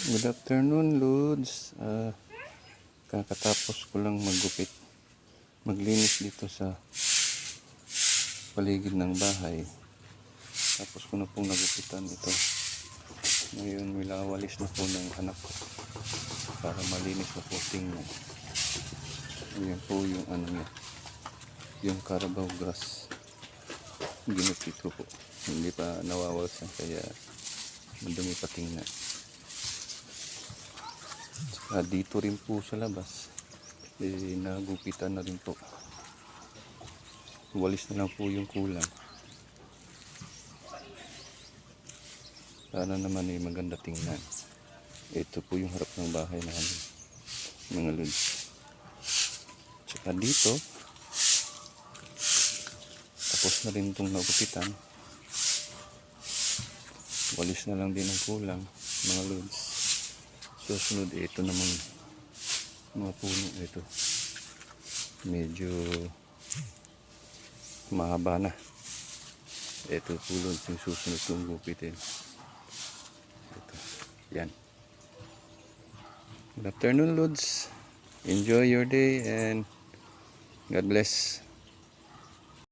Good afternoon, Lods. Kakatapos ko lang maglinis dito sa paligid ng bahay. Tapos ko na pong nagupitan ito. Ngayon, wilawalis na po ng anak ko para malinis na po tingnan. Ayan po yung ano niya, yung Carabao grass. Ginupit ko po. Hindi pa nawawalsan kaya madumi pa tingnan. Dito rin po sa labas nagupitan na rin po. Walis na lang po yung kulang. Sana naman maganda tingnan. Ito po yung harap ng bahay namin, mga lods. Tsaka dito tapos na rin itong nagupitan. Walis na lang din ang kulang, mga lods. Susunod ito namang mga puno ito, medyo mahaba na. Ito po lods yung susunod kong gupitin. Ito, yan. Good afternoon, Lods. Enjoy your day and God bless.